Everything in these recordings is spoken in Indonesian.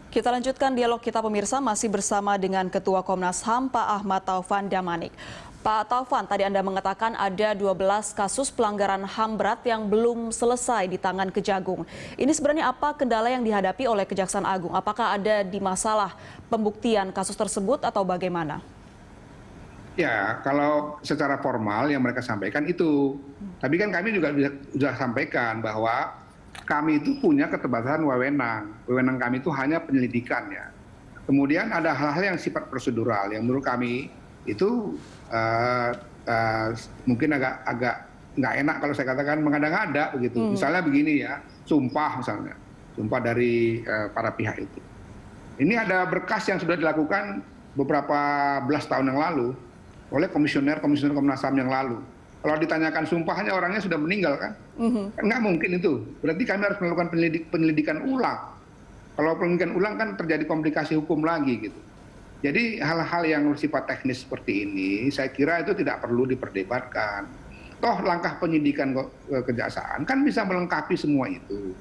Kita lanjutkan dialog kita pemirsa masih bersama dengan Ketua Komnas HAM Pak Ahmad Taufan Damanik. Pak Taufan, tadi Anda mengatakan ada 12 kasus pelanggaran HAM berat yang belum selesai di tangan Kejagung. Ini sebenarnya apa kendala yang dihadapi oleh Kejaksaan Agung? Apakah ada di masalah pembuktian kasus tersebut atau bagaimana? Ya, kalau secara formal yang mereka sampaikan itu. Tapi kan kami juga sudah sampaikan bahwa kami itu punya keterbatasan wewenang. Wewenang kami itu hanya penyelidikan ya. Kemudian ada hal-hal yang sifat prosedural yang menurut kami itu mungkin agak nggak enak kalau saya katakan mengada-ngada begitu. Misalnya begini ya, sumpah misalnya, sumpah dari para pihak itu. Ini ada berkas yang sudah dilakukan beberapa belas tahun yang lalu oleh komisioner Komnas HAM yang lalu. Kalau ditanyakan sumpahnya orangnya sudah meninggal kan? Kan nggak mungkin itu. Berarti kami harus melakukan penyelidikan ulang. Kalau penyelidikan ulang kan terjadi komplikasi hukum lagi gitu. Jadi hal-hal yang bersifat teknis seperti ini saya kira itu tidak perlu diperdebatkan. Toh langkah penyidikan kejaksaan kan bisa melengkapi semua itu.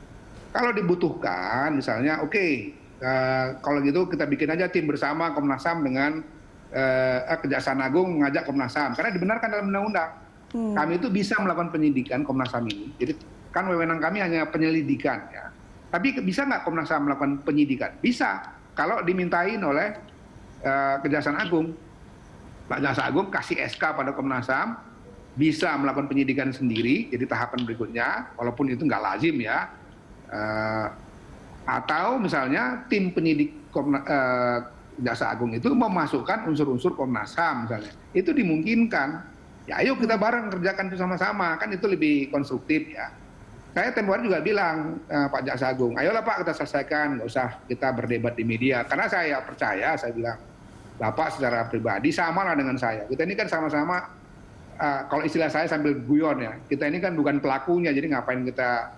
Kalau dibutuhkan misalnya kalau gitu kita bikin aja tim bersama Komnas HAM dengan Kejaksaan Agung mengajak Komnas HAM. Karena dibenarkan dalam undang-undang. Kami itu bisa melakukan penyidikan Komnas HAM ini. Jadi kan wewenang kami hanya penyelidikan ya. Tapi bisa nggak Komnas HAM melakukan penyidikan? Bisa. Kalau dimintain oleh Kejaksaan Agung. Pak Jaksa Agung kasih SK pada Komnas HAM, bisa melakukan penyidikan sendiri. Jadi tahapan berikutnya, walaupun itu nggak lazim ya. Atau misalnya tim penyidik Jaksa Agung itu memasukkan unsur-unsur Komnas HAM misalnya. Itu dimungkinkan. Ya ayo kita bareng kerjakan itu sama-sama, kan itu lebih konstruktif ya. Saya tempo hari juga bilang Pak Jaksa Agung, ayolah Pak kita selesaikan, nggak usah kita berdebat di media. Karena saya percaya, saya bilang, Bapak secara pribadi sama lah dengan saya. Kita ini kan sama-sama, kalau istilah saya sambil guyon ya, kita ini kan bukan pelakunya, jadi ngapain kita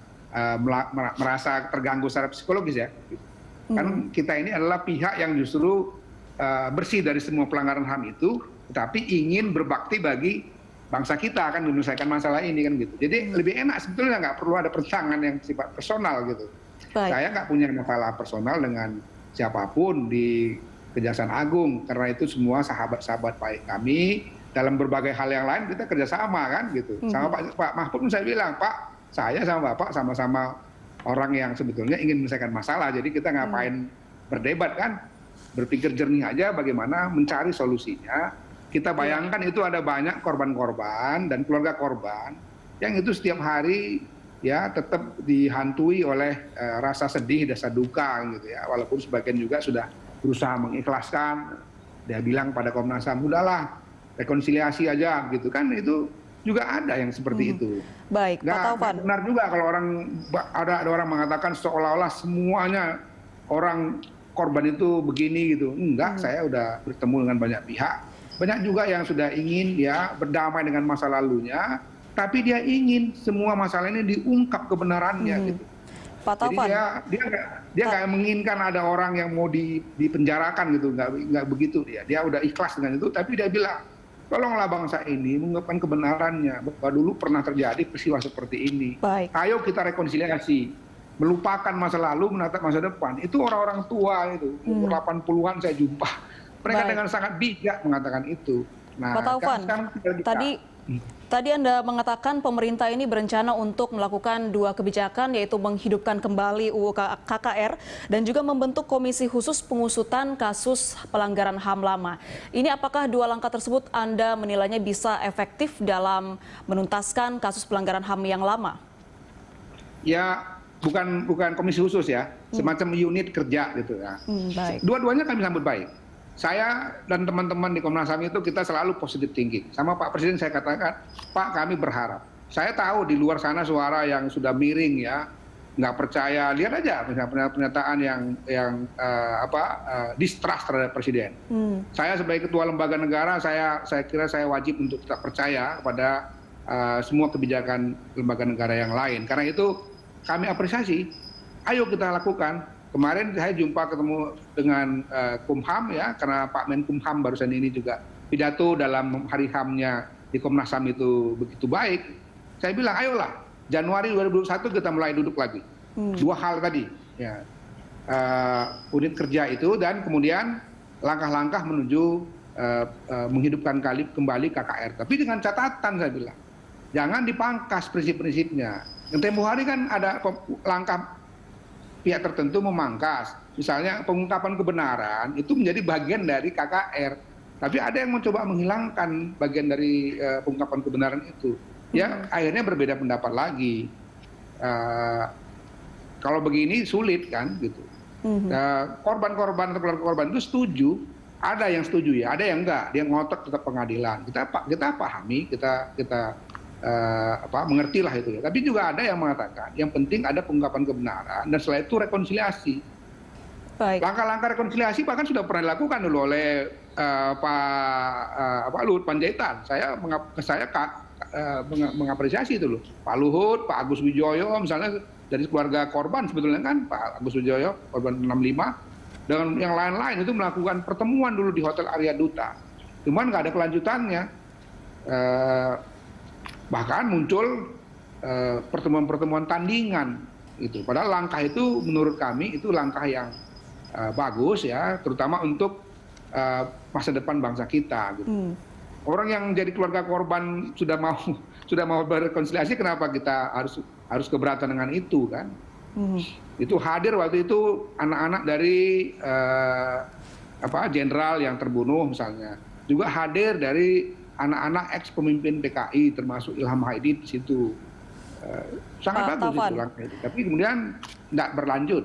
merasa terganggu secara psikologis ya. Kan kita ini adalah pihak yang justru bersih dari semua pelanggaran HAM itu, tetapi ingin berbakti bagi bangsa kita kan menyelesaikan masalah ini kan gitu. Jadi lebih enak sebetulnya nggak perlu ada pertentangan yang sifat personal gitu. Baik. Saya nggak punya masalah personal dengan siapapun di Kejaksaan Agung karena itu semua sahabat-sahabat baik kami dalam berbagai hal yang lain kita kerjasama kan gitu. Sama Pak Mahfud pun saya bilang Pak saya sama Bapak sama-sama orang yang sebetulnya ingin menyelesaikan masalah. Jadi kita ngapain berdebat kan? Berpikir jernih aja bagaimana mencari solusinya. Kita bayangkan itu ada banyak korban-korban dan keluarga korban yang itu setiap hari ya tetap dihantui oleh rasa sedih, rasa duka gitu ya. Walaupun sebagian juga sudah berusaha mengikhlaskan, dia bilang pada Komnas HAM, udahlah rekonsiliasi aja gitu kan, itu juga ada yang seperti itu. Baik, Pak Taufan. Benar juga kalau ada orang mengatakan seolah-olah semuanya orang korban itu begini gitu. Enggak, saya udah bertemu dengan banyak pihak. Banyak juga yang sudah ingin ya berdamai dengan masa lalunya, tapi dia ingin semua masalah ini diungkap kebenarannya gitu. Pak Taufan. Jadi dia nggak menginginkan ada orang yang mau dipenjarakan gitu, nggak begitu dia. Dia udah ikhlas dengan itu, tapi dia bilang, tolonglah bangsa ini mengungkapkan kebenarannya bahwa dulu pernah terjadi peristiwa seperti ini. Baik. Ayo kita rekonsiliasi, melupakan masa lalu, menatap masa depan. Itu orang-orang tua itu, umur 80-an saya jumpa. Mereka dengan sangat bijak mengatakan itu. Nah, Pak Taufan, tadi Anda mengatakan pemerintah ini berencana untuk melakukan dua kebijakan, yaitu menghidupkan kembali UU KKR dan juga membentuk komisi khusus pengusutan kasus pelanggaran HAM lama. Ini apakah dua langkah tersebut Anda menilainya bisa efektif dalam menuntaskan kasus pelanggaran HAM yang lama? Ya, bukan komisi khusus ya, semacam unit kerja gitu ya. Dua-duanya kami sambut baik. Saya dan teman-teman di Komnas HAM itu kita selalu positive thinking. Sama Pak Presiden saya katakan, Pak kami berharap. Saya tahu di luar sana suara yang sudah miring ya, nggak percaya. Lihat aja misalnya pernyataan yang distrust terhadap Presiden. Saya sebagai ketua lembaga negara, saya kira saya wajib untuk tetap percaya kepada semua kebijakan lembaga negara yang lain. Karena itu kami apresiasi. Ayo kita lakukan. Kemarin saya ketemu dengan Kumham ya, karena Pak Menkumham barusan ini juga pidato dalam hari HAM-nya di Komnas HAM itu begitu baik. Saya bilang ayolah Januari 2021 kita mulai duduk lagi. Dua hal tadi ya. unit kerja itu dan kemudian langkah-langkah menuju menghidupkan kembali KKR. Tapi dengan catatan saya bilang, jangan dipangkas prinsip-prinsipnya. Yang tempo hari kan ada langkah pihak tertentu memangkas. Misalnya pengungkapan kebenaran itu menjadi bagian dari KKR. Tapi ada yang mencoba menghilangkan bagian dari pengungkapan kebenaran itu. Ya akhirnya berbeda pendapat lagi. Kalau begini sulit kan gitu. Korban-korban atau keluarga korban itu setuju. Ada yang setuju ya, ada yang enggak. Dia ngotot tetap pengadilan. Kita pahami, kita mengertilah itu ya. Tapi juga ada yang mengatakan yang penting ada pengungkapan kebenaran dan setelah itu rekonsiliasi. Langkah-langkah rekonsiliasi bahkan sudah pernah dilakukan dulu oleh Pak Luhut Panjaitan. Saya mengapresiasi itu loh. Pak Luhut, Pak Agus Wijoyo misalnya dari keluarga korban sebetulnya kan Pak Agus Wijoyo korban 65 dan yang lain-lain itu melakukan pertemuan dulu di Hotel Arya Duta. Cuman nggak ada kelanjutannya. Bahkan muncul pertemuan-pertemuan tandingan itu. Padahal langkah itu menurut kami itu langkah yang bagus ya, terutama untuk masa depan bangsa kita. Gitu. Orang yang jadi keluarga korban sudah mau berrekonsiliasi, kenapa kita harus keberatan dengan itu kan? Itu hadir waktu itu anak-anak dari jenderal yang terbunuh misalnya, juga hadir dari anak-anak ex pemimpin PKI termasuk Ilham Haidit di situ. Sangat bagus itu langkah itu. Tapi kemudian tidak berlanjut.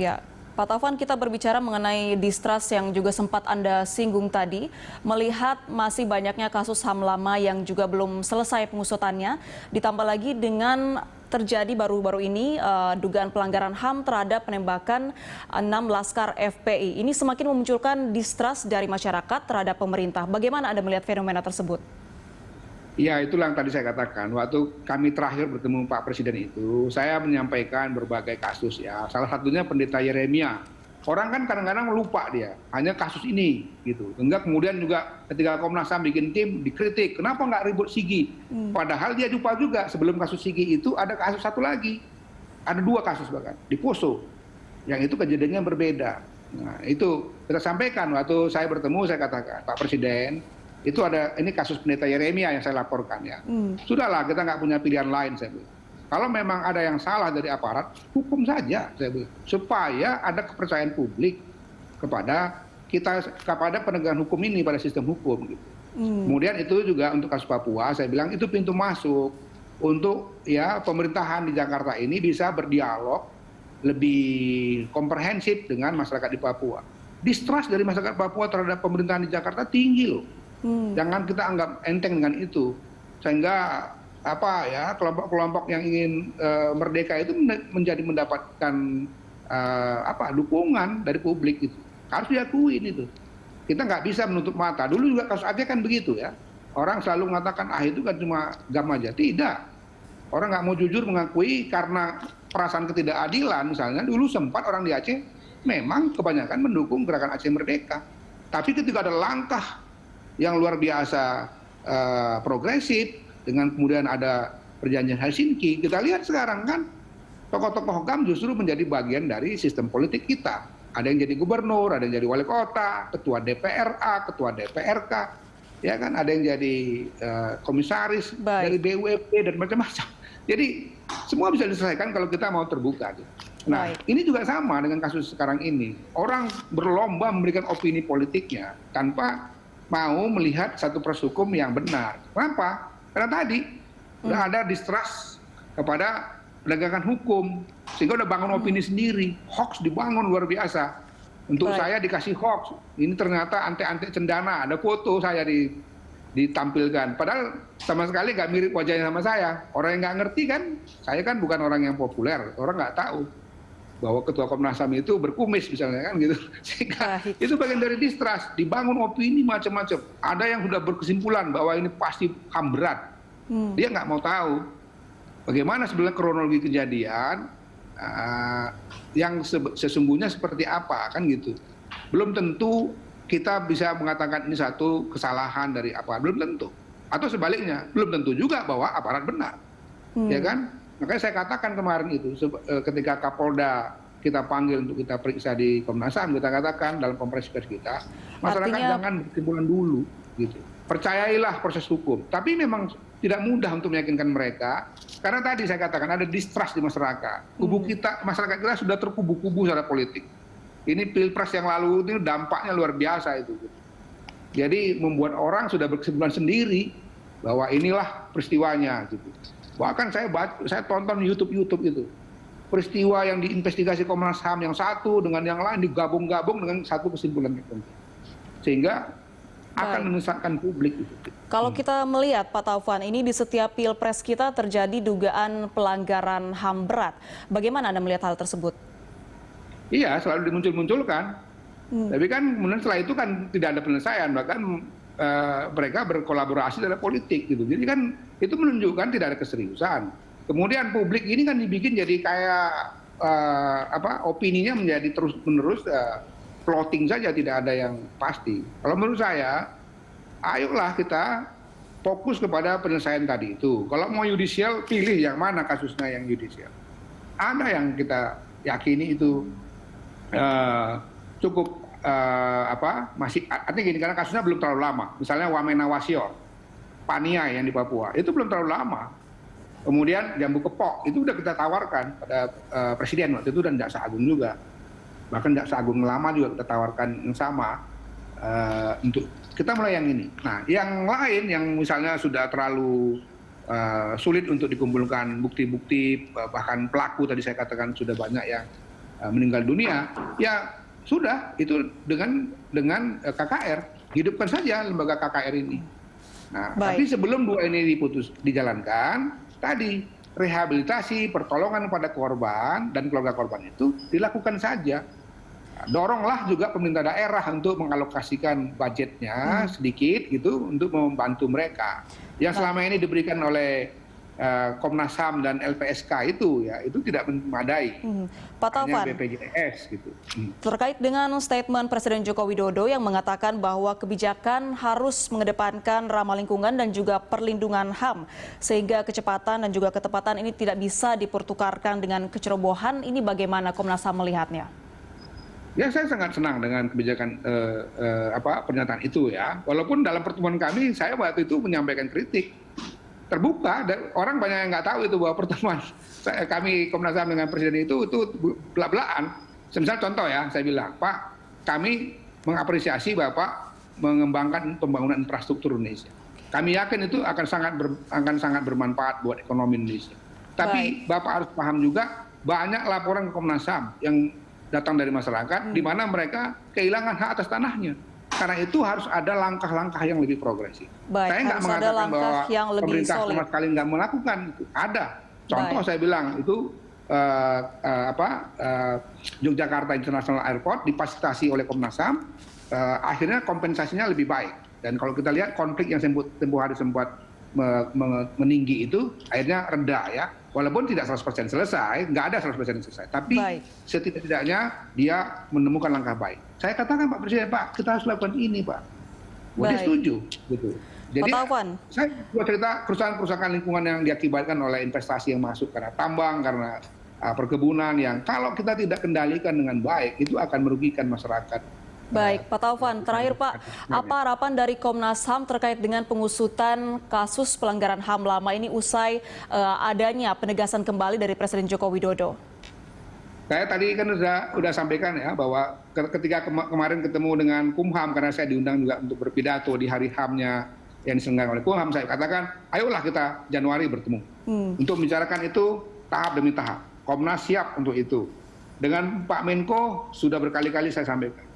Ya. Pak Taufan, kita berbicara mengenai distrust yang juga sempat Anda singgung tadi. Melihat masih banyaknya kasus HAM lama yang juga belum selesai pengusutannya, ditambah lagi dengan terjadi baru-baru ini dugaan pelanggaran HAM terhadap penembakan 6 laskar FPI. Ini semakin memunculkan distrust dari masyarakat terhadap pemerintah. Bagaimana Anda melihat fenomena tersebut? Ya, itulah yang tadi saya katakan. Waktu kami terakhir bertemu Pak Presiden itu, saya menyampaikan berbagai kasus ya. Salah satunya Pendeta Yeremia. Orang kan kadang-kadang lupa dia, hanya kasus ini gitu. Hingga kemudian juga ketika Komnas HAM bikin tim dikritik, kenapa nggak ribut Sigi? Padahal dia lupa juga sebelum kasus Sigi itu ada kasus satu lagi. Ada 2 kasus bahkan di Poso. Yang itu kejadiannya berbeda. Nah, itu kita sampaikan waktu saya bertemu, saya katakan, Pak Presiden, itu ada ini kasus Pendeta Yeremia yang saya laporkan ya. Sudahlah, kita nggak punya pilihan lain saya bilang. Kalau memang ada yang salah dari aparat, hukum saja saya bilang. Supaya ada kepercayaan publik kepada penegakan hukum ini, pada sistem hukum gitu. Kemudian itu juga untuk kasus Papua, saya bilang itu pintu masuk untuk ya pemerintahan di Jakarta ini bisa berdialog lebih komprehensif dengan masyarakat di Papua. Distrust dari masyarakat Papua terhadap pemerintahan di Jakarta tinggi loh. Jangan kita anggap enteng dengan itu, sehingga kelompok-kelompok yang ingin merdeka itu mendapatkan dukungan dari publik itu. Harus diakuin itu. Kita nggak bisa menutup mata. Dulu juga kasus Aceh kan begitu ya. Orang selalu mengatakan itu kan cuma gam aja. Tidak. Orang nggak mau jujur mengakui karena perasaan ketidakadilan misalnya. Dulu sempat orang di Aceh memang kebanyakan mendukung gerakan Aceh Merdeka. Tapi ketika ada langkah yang luar biasa progresif, dengan kemudian ada perjanjian Helsinki, kita lihat sekarang kan tokoh-tokoh HAM justru menjadi bagian dari sistem politik kita. Ada yang jadi gubernur, ada yang jadi wali kota, ketua DPRA, ketua DPRK, ya kan, ada yang jadi komisaris dari BUMD dan macam-macam. Jadi semua bisa diselesaikan kalau kita mau terbuka. Nah, ini juga sama dengan kasus sekarang ini. Orang berlomba memberikan opini politiknya tanpa mau melihat satu proses hukum yang benar. Kenapa? Karena tadi udah ada distrust kepada penegakan hukum, sehingga udah bangun opini sendiri. Hoax dibangun luar biasa. Untuk saya dikasih hoax, ini ternyata ante-ante cendana, ada foto saya ditampilkan. Padahal sama sekali nggak mirip wajahnya sama saya. Orang yang nggak ngerti kan, saya kan bukan orang yang populer, orang nggak tahu bahwa ketua Komnas HAM itu berkumis misalnya kan gitu. Sehingga itu bagian dari distrust, dibangun opini macam-macam. Ada yang sudah berkesimpulan bahwa ini pasti HAM berat. Dia nggak mau tahu bagaimana sebenarnya kronologi kejadian yang sesungguhnya seperti apa kan gitu. Belum tentu kita bisa mengatakan ini satu kesalahan dari aparat, belum tentu. Atau sebaliknya, belum tentu juga bahwa aparat benar. Ya kan? Makanya saya katakan kemarin itu ketika Kapolda kita panggil untuk kita periksa di Komnas HAM, kita katakan dalam konferensi pers kita, masyarakat jangan berkesimpulan dulu, gitu. Percayailah proses hukum. Tapi memang tidak mudah untuk meyakinkan mereka, karena tadi saya katakan ada distrust di masyarakat. Masyarakat kita sudah terkubu-kubu secara politik. Ini pilpres yang lalu itu dampaknya luar biasa itu. Jadi membuat orang sudah berkesimpulan sendiri bahwa inilah peristiwanya, gitu. Bahkan saya tonton YouTube itu. Peristiwa yang diinvestigasi Komnas HAM yang satu dengan yang lain digabung-gabung dengan satu kesimpulan tertentu. Sehingga akan menyesatkan publik. Kalau kita melihat Pak Taufan, ini di setiap pilpres kita terjadi dugaan pelanggaran HAM berat. Bagaimana Anda melihat hal tersebut? Iya, selalu dimuncul-munculkan. Tapi kan kemudian setelah itu kan tidak ada penyelesaian, bahkan mereka berkolaborasi dalam politik gitu. Jadi kan itu menunjukkan tidak ada keseriusan. Kemudian publik ini kan dibikin jadi kayak opininya menjadi terus-menerus plotting saja, tidak ada yang pasti. Kalau menurut saya, ayolah kita fokus kepada penyelesaian tadi itu. Kalau mau yudisial, pilih yang mana kasusnya yang yudisial. Ada yang kita yakini itu cukup masih artinya gini, karena kasusnya belum terlalu lama. Misalnya Wamena Wasior, Pania yang di Papua, itu belum terlalu lama. Kemudian Jambu Kepok itu udah kita tawarkan pada presiden waktu itu dan Jaksa Agung juga. Bahkan Jaksa Agung lama juga kita tawarkan yang sama untuk kita mulai yang ini. Nah, yang lain yang misalnya sudah terlalu sulit untuk dikumpulkan bukti-bukti, bahkan pelaku tadi saya katakan sudah banyak yang meninggal dunia, ya sudah itu dengan KKR, hidupkan saja lembaga KKR ini. Nah, tapi sebelum dua ini dijalankan, tadi rehabilitasi, pertolongan pada korban dan keluarga korban itu dilakukan saja. Doronglah juga pemerintah daerah untuk mengalokasikan budgetnya sedikit gitu untuk membantu mereka. Yang selama ini diberikan oleh Komnas HAM dan LPSK itu tidak memadai. Pak Taufan, BPJS gitu. Terkait dengan statement Presiden Joko Widodo yang mengatakan bahwa kebijakan harus mengedepankan ramah lingkungan dan juga perlindungan HAM, sehingga kecepatan dan juga ketepatan ini tidak bisa dipertukarkan dengan kecerobohan. Ini bagaimana Komnas HAM melihatnya? Ya, saya sangat senang dengan kebijakan pernyataan itu ya. Walaupun dalam pertemuan kami saya waktu itu menyampaikan kritik terbuka, dan orang banyak yang nggak tahu itu bahwa pertemuan kami Komnas HAM dengan Presiden itu belak-belakan. Misal contoh ya, saya bilang, Pak, kami mengapresiasi Bapak mengembangkan pembangunan infrastruktur Indonesia. Kami yakin itu akan sangat bermanfaat buat ekonomi Indonesia. Tapi Bapak harus paham juga banyak laporan ke Komnas HAM yang datang dari masyarakat di mana mereka kehilangan hak atas tanahnya. Karena itu harus ada langkah-langkah yang lebih progresif. Saya nggak mengatakan bahwa pemerintah sama sekali nggak melakukan itu. Ada. Contoh saya bilang itu Yogyakarta International Airport difasilitasi oleh Komnas HAM, akhirnya kompensasinya lebih baik. Dan kalau kita lihat konflik yang tempoh hari sempat meninggi itu akhirnya reda ya. Walaupun tidak 100% selesai, nggak ada 100% selesai. Tapi setidak-tidaknya dia menemukan langkah baik. Saya katakan Pak Presiden, Pak, kita harus lakukan ini, Pak. Dia setuju. Gitu. Jadi saya buat cerita kerusakan lingkungan yang diakibatkan oleh investasi yang masuk karena tambang, karena perkebunan yang kalau kita tidak kendalikan dengan baik, itu akan merugikan masyarakat. Baik, Pak Taufan, terakhir Pak, apa harapan dari Komnas HAM terkait dengan pengusutan kasus pelanggaran HAM lama ini usai adanya penegasan kembali dari Presiden Joko Widodo? Saya tadi kan sudah sampaikan ya bahwa ketika kemarin ketemu dengan Kumham, karena saya diundang juga untuk berpidato di hari HAM-nya yang diselenggarakan oleh Kumham, saya katakan ayolah kita Januari bertemu untuk membicarakan itu tahap demi tahap. Komnas siap untuk itu. Dengan Pak Menko sudah berkali-kali saya sampaikan.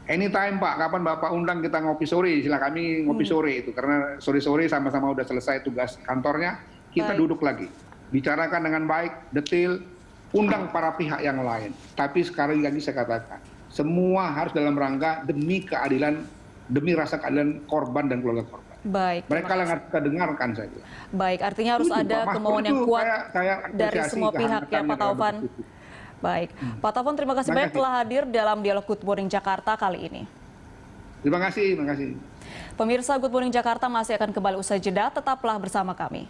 Anytime Pak, kapan Bapak undang kita ngopi sore, istilah kami ngopi sore itu. Karena sore-sore sama-sama udah selesai tugas kantornya, kita duduk lagi. Bicarakan dengan baik, detail, undang para pihak yang lain. Tapi sekali lagi saya katakan, semua harus dalam rangka demi keadilan, demi rasa keadilan korban dan keluarga korban. Baik. Mereka yang harus kita dengarkan saja. Baik, artinya harus ada kemauan yang kuat dari semua pihak ya Pak Taufan. Baik, Pak Taufan terima kasih banyak telah hadir dalam Dialog Good Morning Jakarta kali ini. Terima kasih. Pemirsa Good Morning Jakarta masih akan kembali usai jeda, tetaplah bersama kami.